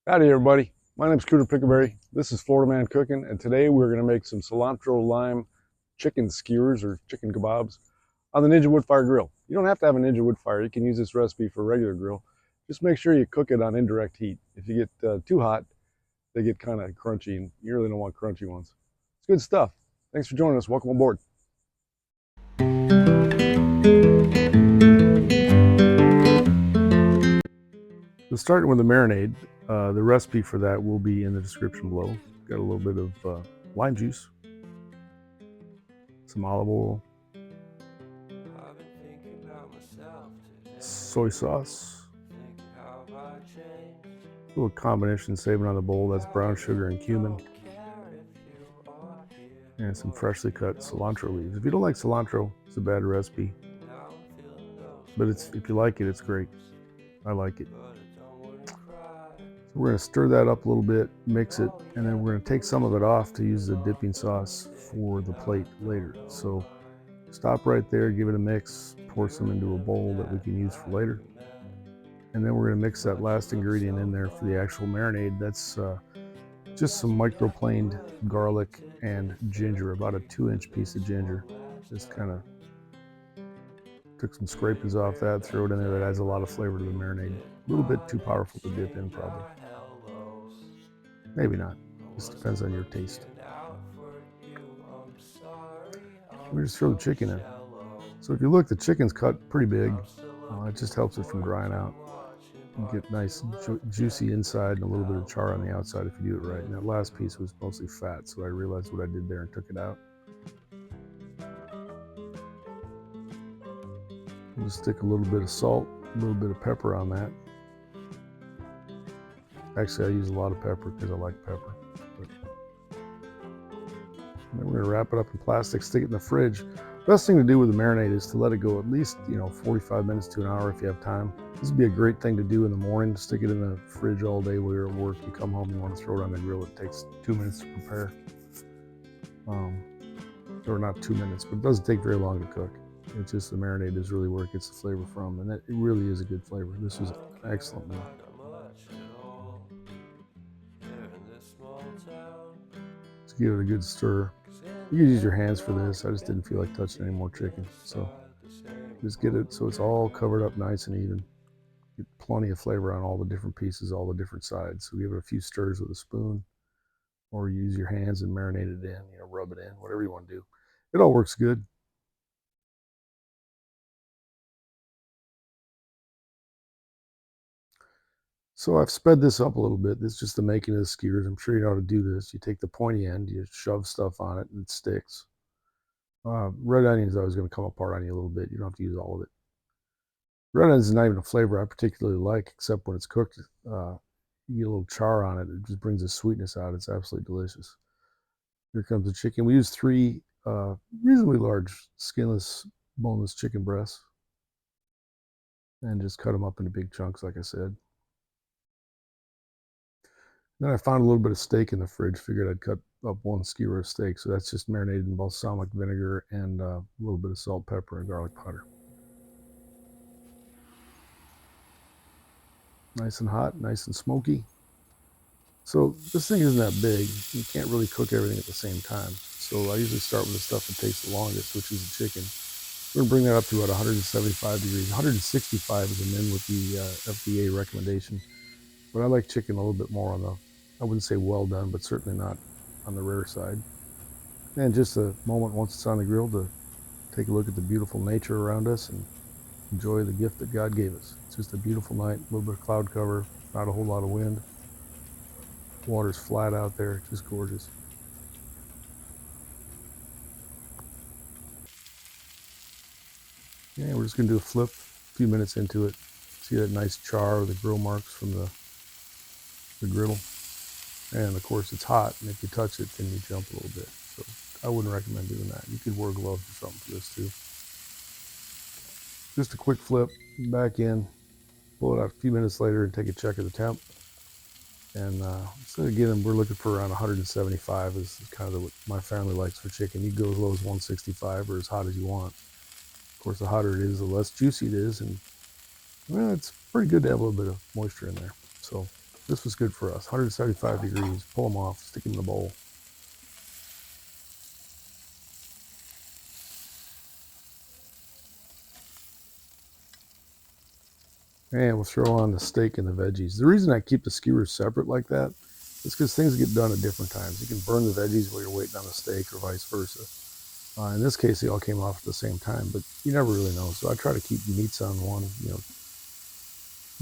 Howdy everybody, my name is Cooter Pickleberry. This is FloridaMan Cooking, and today we're going to make some cilantro lime chicken skewers or chicken kebabs on the Ninja Woodfire grill. You don't have to have a Ninja Woodfire, you can use this recipe for a regular grill. Just make sure you cook it on indirect heat. If you get too hot, they get kind of crunchy, and you really don't want crunchy ones. It's good stuff. Thanks for joining us. Welcome aboard. So starting with the marinade, the recipe for that will be in the description below. Got a little bit of lime juice, some olive oil, soy sauce, a little combination saving on the bowl. That's brown sugar and cumin, and some freshly cut cilantro leaves. If you don't like cilantro, it's a bad recipe, but if you like it, it's great. I like it. So we're going to stir that up a little bit, mix it, and then we're going to take some of it off to use the dipping sauce for the plate later. So stop right there, give it a mix, pour some into a bowl that we can use for later. And then we're going to mix that last ingredient in there for the actual marinade. That's just some microplaned garlic and ginger, about a 2-inch piece of ginger. Just kind of took some scrapings off that, throw it in there. That adds a lot of flavor to the marinade. A little bit too powerful to dip in, probably. Maybe not. Just depends on your taste. We just throw the chicken in. So if you look, the chicken's cut pretty big. It just helps it from drying out. You get nice juicy inside and a little bit of char on the outside if you do it right. And that last piece was mostly fat, so I realized what I did there and took it out. I'll just stick a little bit of salt, a little bit of pepper on that. Actually, I use a lot of pepper because I like pepper. And then we're going to wrap it up in plastic, stick it in the fridge. Best thing to do with the marinade is to let it go at least 45 minutes to an hour if you have time. This would be a great thing to do in the morning. Stick it in the fridge all day while you're at work. You come home, you want to throw it on the grill. It takes 2 minutes to prepare. Or not 2 minutes, but it doesn't take very long to cook. It's just the marinade is really where it gets the flavor from, and it really is a good flavor. This was an excellent meal. Just give it a good stir. You can use your hands for this. I just didn't feel like touching any more chicken, so just get it so it's all covered up nice and even. Get plenty of flavor on all the different pieces, all the different sides. So give it a few stirs with a spoon, or use your hands and marinate it in, rub it in, whatever you want to do. It all works good. So I've sped this up a little bit. This is just the making of the skewers. I'm sure you know how to do this. You take the pointy end, you shove stuff on it, and it sticks. Red onion is always going to come apart on you a little bit. You don't have to use all of it. Red onion is not even a flavor I particularly like, except when it's cooked. You get a little char on it. It just brings the sweetness out. It's absolutely delicious. Here comes the chicken. We use 3 reasonably large skinless, boneless chicken breasts, and just cut them up into big chunks, like I said. Then I found a little bit of steak in the fridge. Figured I'd cut up 1 skewer of steak. So that's just marinated in balsamic vinegar and a little bit of salt, pepper, and garlic powder. Nice and hot, nice and smoky. So this thing isn't that big. You can't really cook everything at the same time. So I usually start with the stuff that takes the longest, which is the chicken. We're going to bring that up to about 175 degrees. 165 is a min with the FDA recommendation. But I like chicken a little bit more on the, I wouldn't say well done, but certainly not on the rare side. And just a moment once it's on the grill to take a look at the beautiful nature around us and enjoy the gift that God gave us. It's just a beautiful night, a little bit of cloud cover, not a whole lot of wind. Water's flat out there, just gorgeous. Yeah, we're just gonna do a flip a few minutes into it. See that nice char or the grill marks from the griddle. And of course it's hot, and if you touch it, then you jump a little bit. So I wouldn't recommend doing that. You could wear gloves or something for this too. Just a quick flip, back in, pull it out a few minutes later and take a check of the temp. And so again, we're looking for around 175 is kind of what my family likes for chicken. You go as low as 165 or as hot as you want. Of course, the hotter it is, the less juicy it is, and well, it's pretty good to have a little bit of moisture in there. So This was good for us. 175 degrees. Pull them off, stick them in the bowl. And we'll throw on the steak and the veggies. The reason I keep the skewers separate like that is because things get done at different times. You can burn the veggies while you're waiting on the steak or vice versa. In this case, they all came off at the same time, but you never really know. So I try to keep meats on one,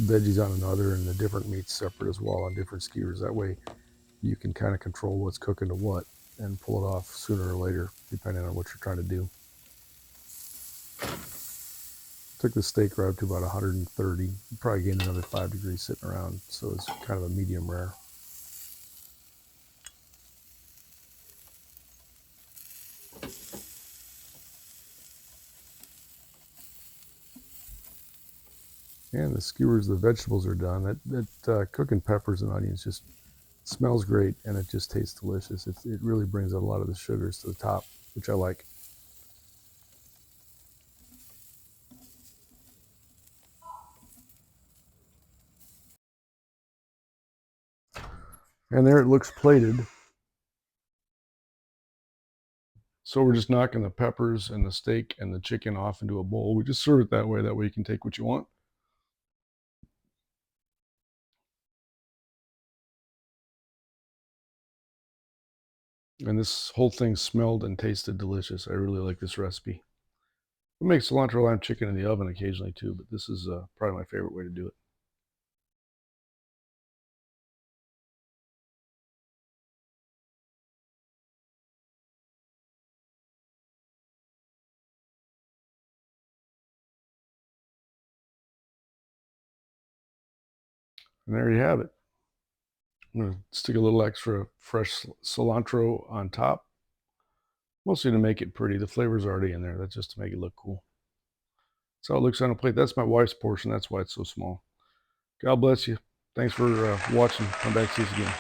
veggies on another, and the different meats separate as well on different skewers. That way you can kind of control what's cooking to what and pull it off sooner or later, depending on what you're trying to do. Took the steak rub to about 130. Probably gained another 5 degrees sitting around, so it's kind of a medium rare. And the skewers, the vegetables are done. That cooking peppers and onions just smells great, and it just tastes delicious. It really brings out a lot of the sugars to the top, which I like. And there it looks plated. So we're just knocking the peppers and the steak and the chicken off into a bowl. We just serve it that way. That way you can take what you want. And this whole thing smelled and tasted delicious. I really like this recipe. I make cilantro lime chicken in the oven occasionally too, but this is probably my favorite way to do it. And there you have it. I'm going to stick a little extra fresh cilantro on top, mostly to make it pretty. The flavor's already in there. That's just to make it look cool. That's how it looks on a plate. That's my wife's portion. That's why it's so small. God bless you. Thanks for watching. Come back, see us again.